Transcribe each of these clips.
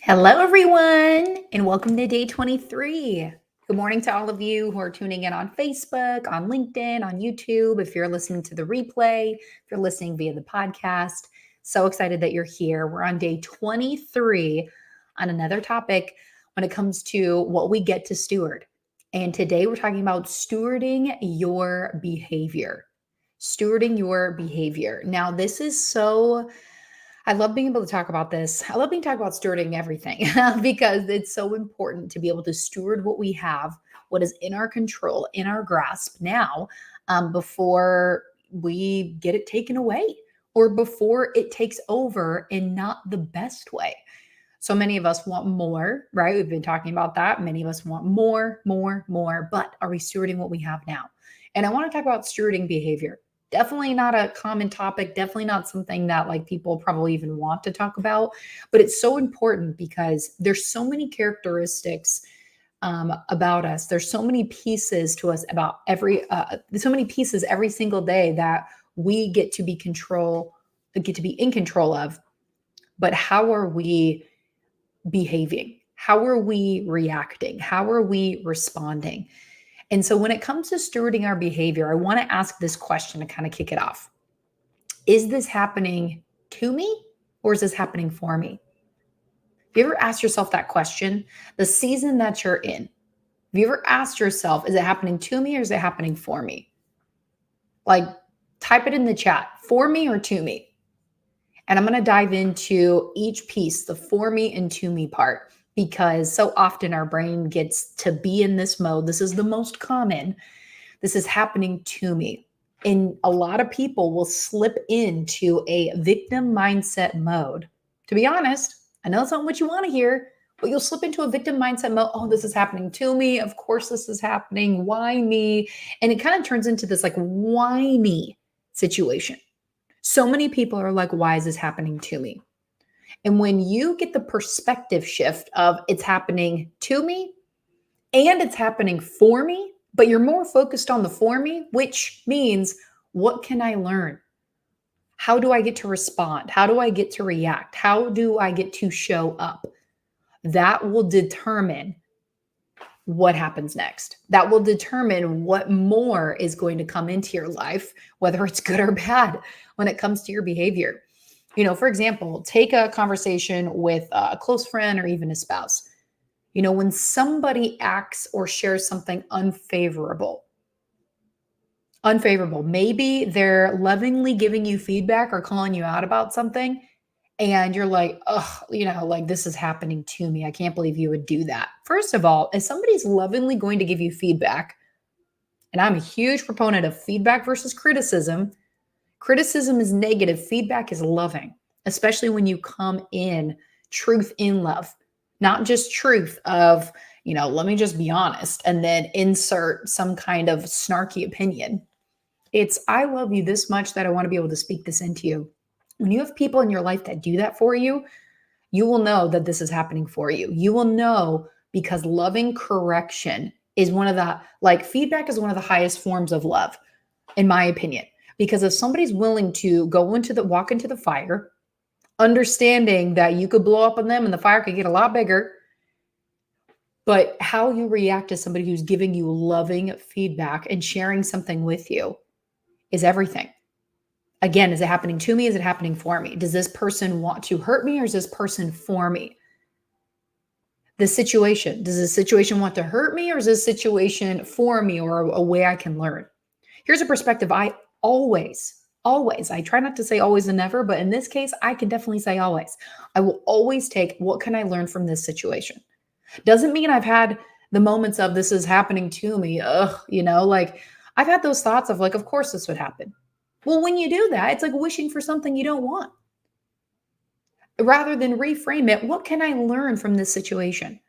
Hello, everyone, and welcome to day 23. Good morning to all of you who are tuning in on Facebook, on LinkedIn, on YouTube. If you're listening to the replay, if you're listening via the podcast, so excited that you're here. We're on day 23 on another topic when it comes to what we get to steward. And today we're talking about stewarding your behavior. Stewarding your behavior. Now, this is so I love being able to talk about this. I love being talk about stewarding everything because it's so important to be able to steward what we have, what is in our control, in our grasp now, before we get it taken away or before it takes over in not the best way. So many of us want more, right? We've been talking about that. Many of us want more, more, more, but are we stewarding what we have now? And I want to talk about stewarding behavior. Definitely not a common topic, definitely not something that like people probably even want to talk about, but it's so important because there's so many characteristics about us. There's so many pieces to us about so many pieces every single day that we get to be in control of. But how are we behaving? How are we reacting? How are we responding? And so when it comes to stewarding our behavior, I want to ask this question to kind of kick it off. Is this happening to me or is this happening for me? Have you ever asked yourself that question? The season that you're in, have you ever asked yourself, is it happening to me or is it happening for me? Like, type it in the chat, for me or to me? And I'm going to dive into each piece, the for me and to me part, because so often our brain gets to be in this mode. This is the most common. This is happening to me. And a lot of people will slip into a victim mindset mode. To be honest, I know it's not what you want to hear, but you'll slip into a victim mindset mode. Oh, this is happening to me. Of course, this is happening. Why me? And it kind of turns into this like whiny situation. So many people are like, why is this happening to me? And when you get the perspective shift of it's happening to me and it's happening for me, but you're more focused on the for me, which means what can I learn? How do I get to respond? How do I get to react? How do I get to show up? That will determine what happens next. That will determine what more is going to come into your life, whether it's good or bad when it comes to your behavior. For example, take a conversation with a close friend or even a spouse. When somebody acts or shares something unfavorable, maybe they're lovingly giving you feedback or calling you out about something, and you're like, oh, like this is happening to me. I can't believe you would do that. First of all, if somebody's lovingly going to give you feedback, and I'm a huge proponent of feedback versus criticism. Criticism is negative, feedback is loving, especially when you come in truth in love, not just truth of, let me just be honest and then insert some kind of snarky opinion. It's, I love you this much that I want to be able to speak this into you. When you have people in your life that do that for you, you will know that this is happening for you. You will know because loving correction is feedback is one of the highest forms of love, in my opinion. Because if somebody's willing to walk into the fire, understanding that you could blow up on them and the fire could get a lot bigger, but how you react to somebody who's giving you loving feedback and sharing something with you is everything. Again, is it happening to me? Is it happening for me? Does this person want to hurt me or is this person for me? Does this situation want to hurt me or is this situation for me or a way I can learn? Here's a perspective I try not to say always and never, but in this case, I can definitely say always. I will always take, what can I learn from this situation? Doesn't mean I've had the moments of this is happening to me. I've had those thoughts of like, of course this would happen. Well, when you do that, it's like wishing for something you don't want. Rather than reframe it, what can I learn from this situation?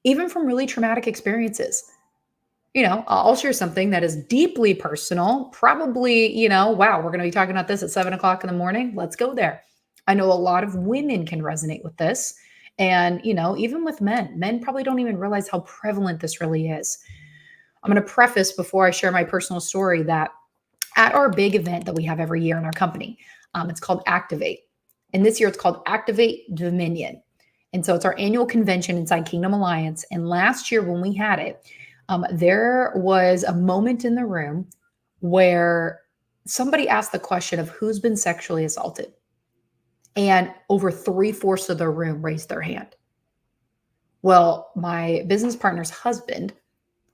Even from really traumatic experiences. I'll share something that is deeply personal. Probably, wow, we're going to be talking about this at 7:00 in the morning. Let's go there. I know a lot of women can resonate with this. And, even with men probably don't even realize how prevalent this really is. I'm going to preface before I share my personal story that at our big event that we have every year in our company, it's called Activate. And this year it's called Activate Dominion. And so it's our annual convention inside Kingdom Alliance. And last year when we had it, there was a moment in the room where somebody asked the question of who's been sexually assaulted. And over 3/4 of the room raised their hand. Well, my business partner's husband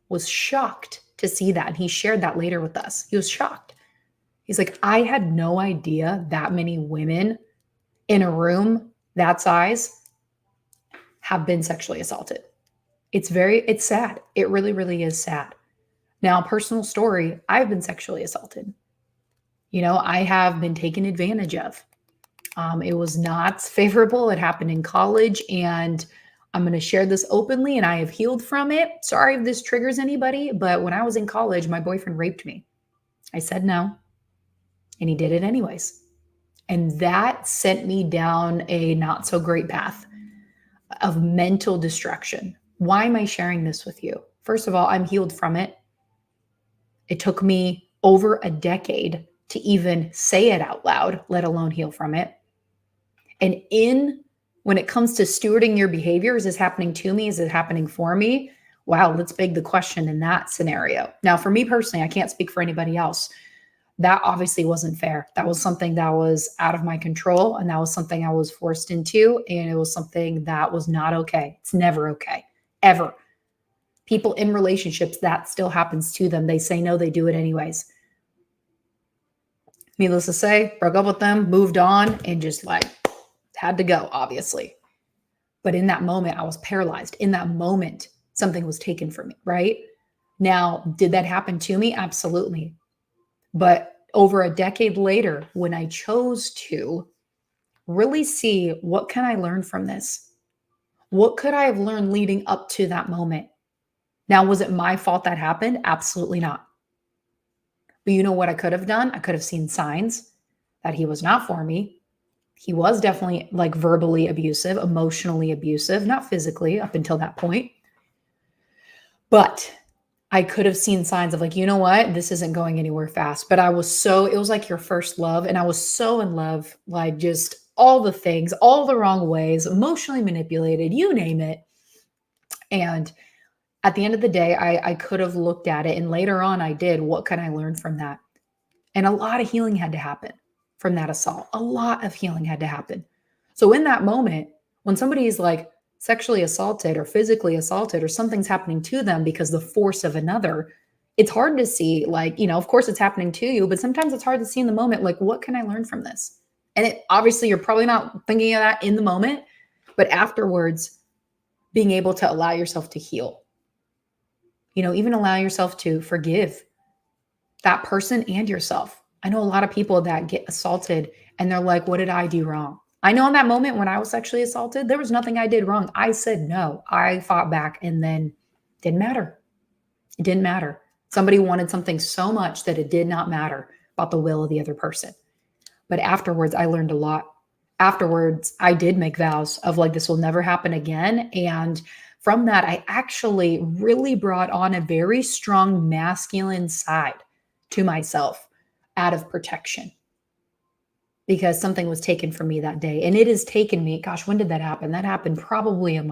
was shocked to see that. And he shared that later with us. He was shocked. He's like, I had no idea that many women in a room that size have been sexually assaulted. It's sad. It really, really is sad. Now, personal story, I've been sexually assaulted. I have been taken advantage of. It was not favorable. It happened in college, and I'm going to share this openly, and I have healed from it. Sorry if this triggers anybody, but when I was in college, my boyfriend raped me. I said no, and he did it anyways. And that sent me down a not so great path of mental destruction. Why am I sharing this with you? First of all, I'm healed from it. It took me over a decade to even say it out loud, let alone heal from it. And when it comes to stewarding your behavior, is this happening to me? Is it happening for me? Wow, let's beg the question in that scenario. Now, for me personally, I can't speak for anybody else. That obviously wasn't fair. That was something that was out of my control, and that was something I was forced into, and it was something that was not okay. It's never okay, ever. People in relationships, that still happens to them. They say no, they do it anyways. Needless to say, broke up with them, moved on, and just had to go, obviously. But in that moment, I was paralyzed. In that moment, something was taken from me, right? Now, did that happen to me? Absolutely. But over a decade later, when I chose to really see what can I learn from this? What could I have learned leading up to that moment? Now, was it my fault that happened? Absolutely not. But you know what I could have done? I could have seen signs that he was not for me. He was definitely verbally abusive, emotionally abusive, not physically up until that point. But I could have seen signs of you know what? This isn't going anywhere fast. But it was like your first love. And I was so in love, just all the things, all the wrong ways, emotionally manipulated, you name it. And at the end of the day, I could have looked at it. And later on, I did. What can I learn from that? And a lot of healing had to happen from that assault. A lot of healing had to happen. So in that moment, when somebody is sexually assaulted or physically assaulted or something's happening to them because the force of another, it's hard to see, of course it's happening to you, but sometimes it's hard to see in the moment, what can I learn from this? And obviously you're probably not thinking of that in the moment, but afterwards, being able to allow yourself to heal, even allow yourself to forgive that person and yourself. I know a lot of people that get assaulted and they're like, what did I do wrong? I know in that moment when I was sexually assaulted, there was nothing I did wrong. I said no. I fought back, and then it didn't matter. It didn't matter. Somebody wanted something so much that it did not matter about the will of the other person. But afterwards, I learned a lot. Afterwards, I did make vows of this will never happen again. And from that, I actually really brought on a very strong masculine side to myself out of protection, because something was taken from me that day. And it has taken me, gosh, when did that happen? That happened probably in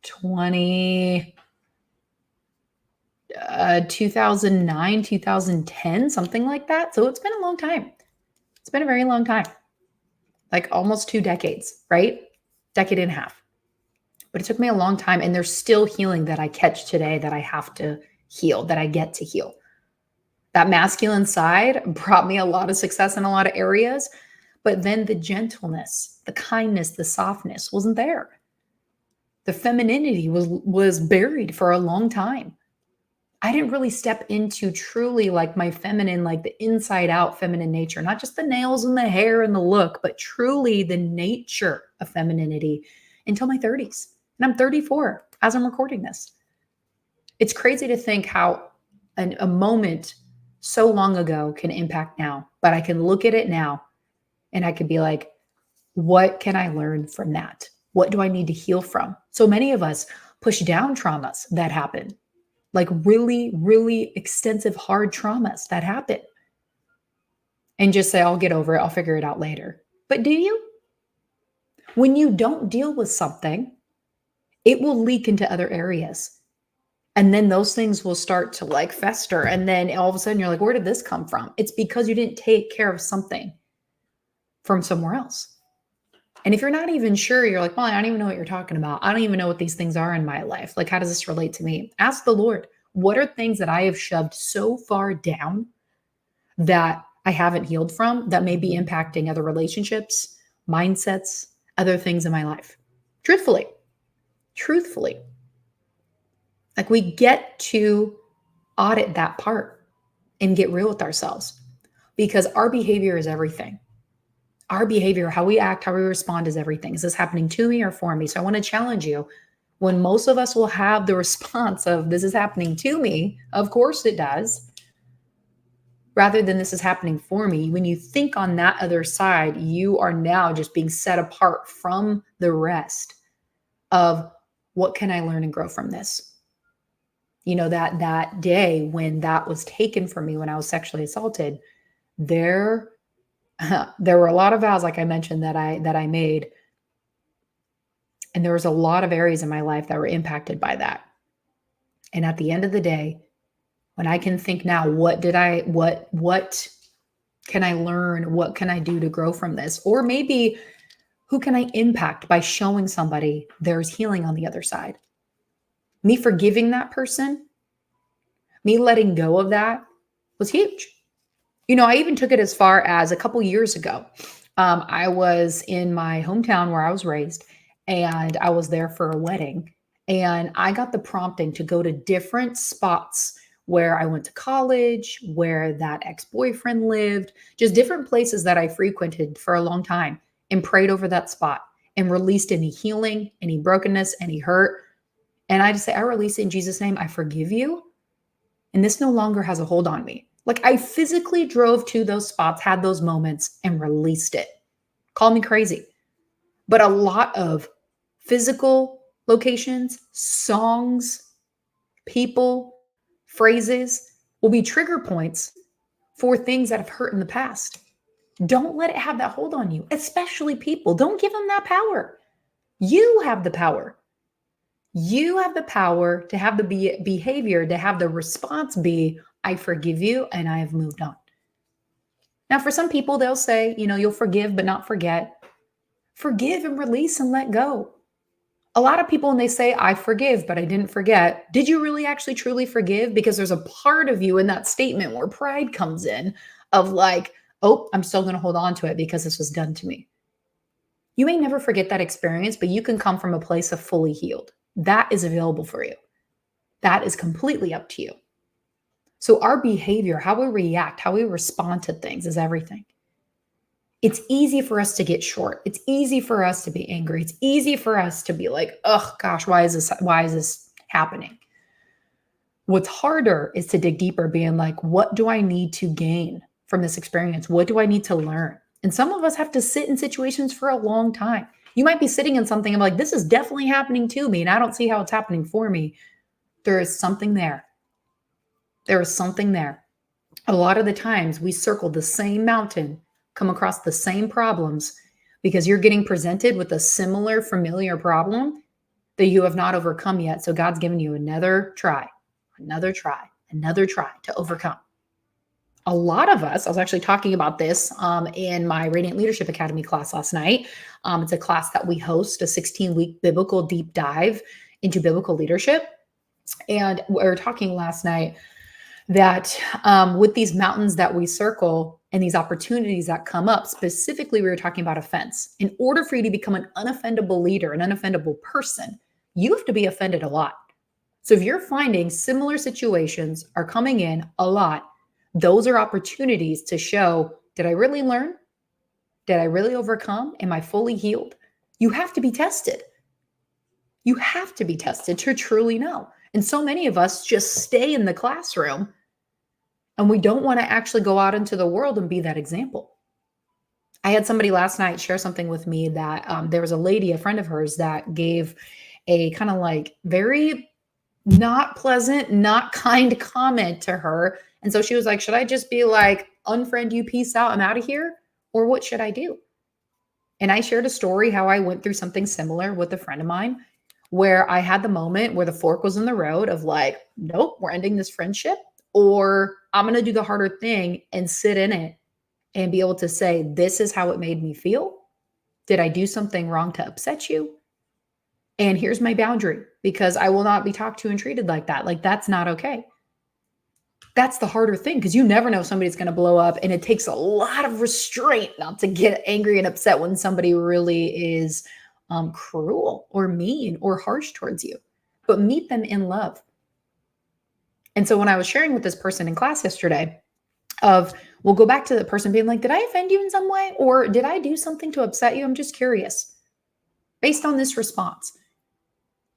2009, 2010, something like that. So it's been a long time. It's been a very long time, almost 2 decades, right? Decade and a half. But it took me a long time, and there's still healing that I catch today that I have to heal, that I get to heal. That masculine side brought me a lot of success in a lot of areas, but then the gentleness, the kindness, the softness wasn't there. The femininity was buried for a long time. I didn't really step into truly my feminine, the inside out feminine nature, not just the nails and the hair and the look, but truly the nature of femininity until my 30s. And I'm 34 as I'm recording this. It's crazy to think how a moment so long ago can impact now, but I can look at it now and I could be like, what can I learn from that? What do I need to heal from? So many of us push down traumas that happen, really, really extensive, hard traumas that happen, and just say, I'll get over it. I'll figure it out later. But do you? When you don't deal with something, it will leak into other areas. And then those things will start to like fester. And then all of a sudden you're like, where did this come from? It's because you didn't take care of something from somewhere else. And if you're not even sure, you're like, well, I don't even know what you're talking about. I don't even know what these things are in my life. Like, how does this relate to me? Ask the Lord, what are things that I have shoved so far down that I haven't healed from that may be impacting other relationships, mindsets, other things in my life? Truthfully, truthfully. Like, we get to audit that part and get real with ourselves because our behavior is everything. Our behavior, how we act, how we respond is everything. Is this happening to me or for me? So I want to challenge you. When most of us will have the response of this is happening to me, of course it does, rather than this is happening for me. When you think on that other side, you are now just being set apart from the rest of what can I learn and grow from this? You know, that day when that was taken from me when I was sexually assaulted, there there were a lot of vows, like I mentioned, that I made. And there was a lot of areas in my life that were impacted by that. And at the end of the day, when I can think now, what can I learn? What can I do to grow from this? Or maybe who can I impact by showing somebody there's healing on the other side? Me forgiving that person, me letting go of that was huge. You know, I even took it as far as a couple years ago. I was in my hometown where I was raised, and I was there for a wedding. And I got the prompting to go to different spots where I went to college, where that ex boyfriend lived, just different places that I frequented for a long time and prayed over that spot and released any healing, any brokenness, any hurt. And I just say, I release it in Jesus' name. I forgive you. And this no longer has a hold on me. Like, I physically drove to those spots, had those moments, and released it. Call me crazy. But a lot of physical locations, songs, people, phrases will be trigger points for things that have hurt in the past. Don't let it have that hold on you, especially people. Don't give them that power. You have the power. You have the power to have the behavior, to have the response be, I forgive you and I have moved on. Now, for some people, they'll say, you know, you'll forgive but not forget. Forgive and release and let go. A lot of people, when they say, I forgive, but I didn't forget, did you really actually truly forgive? Because there's a part of you in that statement where pride comes in of like, oh, I'm still going to hold on to it because this was done to me. You may never forget that experience, but you can come from a place of fully healed. That is available for you. That is completely up to you. So our behavior, how we react, how we respond to things is everything. It's easy for us to get short. It's easy for us to be angry. It's easy for us to be like, oh gosh, why is this happening? What's harder is to dig deeper, being like, what do I need to gain from this experience? What do I need to learn? And some of us have to sit in situations for a long time. You might be sitting in something and like, this is definitely happening to me, and I don't see how it's happening for me. There is something there. There is something there. A lot of the times we circle the same mountain, come across the same problems because you're getting presented with a similar familiar problem that you have not overcome yet. So God's given you another try to overcome. A lot of us, I was actually talking about this in my Radiant Leadership Academy class last night. It's a class that we host, a 16-week biblical deep dive into biblical leadership. And we were talking last night that with these mountains that we circle and these opportunities that come up, specifically, we were talking about offense. In order for you to become an unoffendable leader, an unoffendable person, you have to be offended a lot. So if you're finding similar situations are coming in a lot, those are opportunities to show, did I really learn? Did I really overcome? Am I fully healed? You have to be tested. You have to be tested to truly know. And so many of us just stay in the classroom and we don't want to actually go out into the world and be that example. I had somebody last night share something with me that there was a lady, a friend of hers, that gave a kind of like very not pleasant, not kind comment to her. And so she was like, should I just be like, unfriend you, peace out, I'm out of here? Or what should I do? And I shared a story how I went through something similar with a friend of mine where I had the moment where the fork was in the road of like, nope, we're ending this friendship, or I'm going to do the harder thing and sit in it and be able to say, this is how it made me feel. Did I do something wrong to upset you? And here's my boundary because I will not be talked to and treated like that. Like, that's not okay. That's the harder thing because you never know somebody's going to blow up. And it takes a lot of restraint not to get angry and upset when somebody really is cruel or mean or harsh towards you. But meet them in love. And so when I was sharing with this person in class yesterday, we'll go back to the person being like, did I offend you in some way? Or did I do something to upset you? I'm just curious based on this response.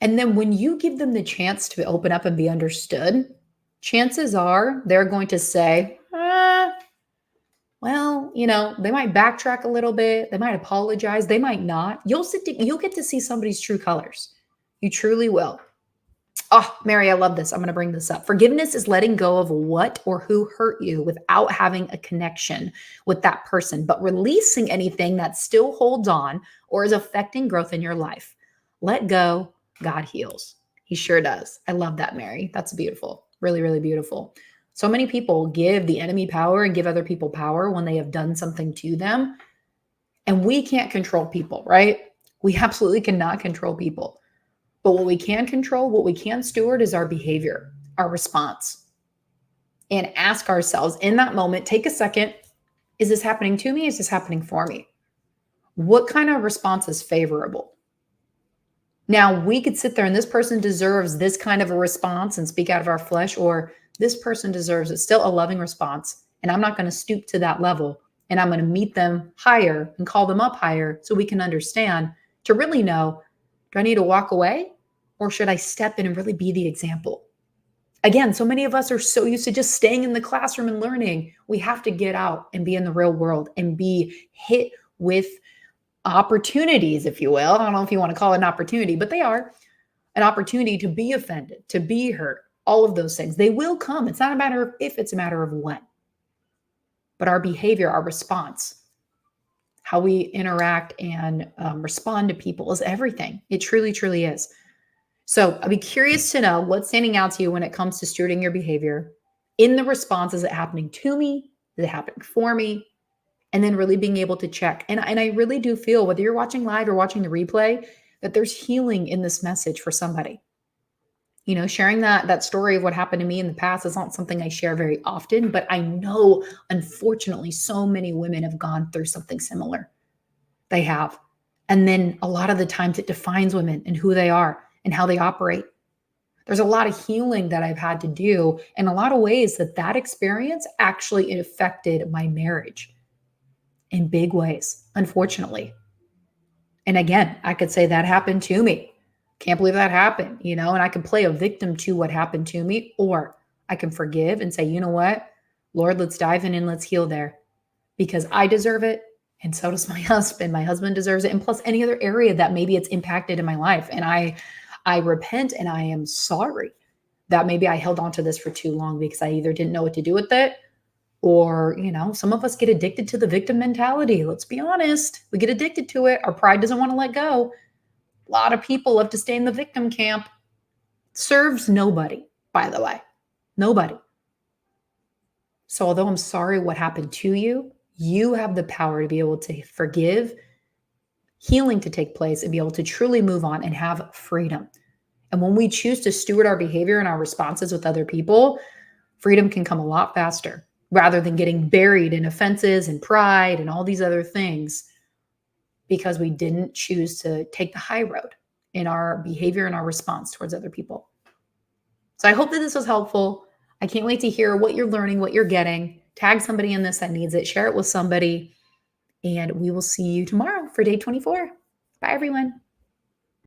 And then when you give them the chance to open up and be understood, chances are they're going to say, well, they might backtrack a little bit. They might apologize. They might not. You'll get to see somebody's true colors. You truly will. Oh, Mary, I love this. I'm going to bring this up. Forgiveness is letting go of what or who hurt you without having a connection with that person, but releasing anything that still holds on or is affecting growth in your life. Let go. God heals. He sure does. I love that, Mary. That's beautiful. Really, really beautiful. So many people give the enemy power and give other people power when they have done something to them. And we can't control people, right? We absolutely cannot control people. But what we can control, what we can steward is our behavior, our response. And ask ourselves in that moment, take a second, is this happening to me? Is this happening for me? What kind of response is favorable? Now, we could sit there and this person deserves this kind of a response and speak out of our flesh, or this person deserves it, still a loving response. And I'm not going to stoop to that level. And I'm going to meet them higher and call them up higher so we can understand to really know, do I need to walk away or should I step in and really be the example? Again, so many of us are so used to just staying in the classroom and learning. We have to get out and be in the real world and be hit with opportunities, if you will. I don't know if you want to call it an opportunity, but they are an opportunity to be offended, to be hurt, all of those things. They will come. It's not a matter of if, it's a matter of when. But our behavior, our response, how we interact and respond to people is everything. It truly, truly is. So I'd be curious to know what's standing out to you when it comes to stewarding your behavior in the response. Is it happening to me? Is it happening for me? And then really being able to check. And I really do feel, whether you're watching live or watching the replay, that there's healing in this message for somebody. Sharing that story of what happened to me in the past is not something I share very often, but I know, unfortunately, so many women have gone through something similar. They have. And then a lot of the times it defines women and who they are and how they operate. There's a lot of healing that I've had to do in a lot of ways that experience actually affected my marriage in big ways, unfortunately. And again, I could say that happened to me. Can't believe that happened, and I can play a victim to what happened to me, or I can forgive and say, you know what, Lord, let's dive in and let's heal there because I deserve it. And so does my husband. My husband deserves it. And plus any other area that maybe it's impacted in my life. And I repent and I am sorry that maybe I held on to this for too long because I either didn't know what to do with it, or, some of us get addicted to the victim mentality. Let's be honest. We get addicted to it. Our pride doesn't want to let go. A lot of people love to stay in the victim camp. Serves nobody, by the way. Nobody. So although I'm sorry what happened to you, you have the power to be able to forgive, healing to take place, and be able to truly move on and have freedom. And when we choose to steward our behavior and our responses with other people, freedom can come a lot faster rather than getting buried in offenses and pride and all these other things because we didn't choose to take the high road in our behavior and our response towards other people. So I hope that this was helpful. I can't wait to hear what you're learning, what you're getting. Tag somebody in this that needs it. Share it with somebody. And we will see you tomorrow for day 24. Bye, everyone.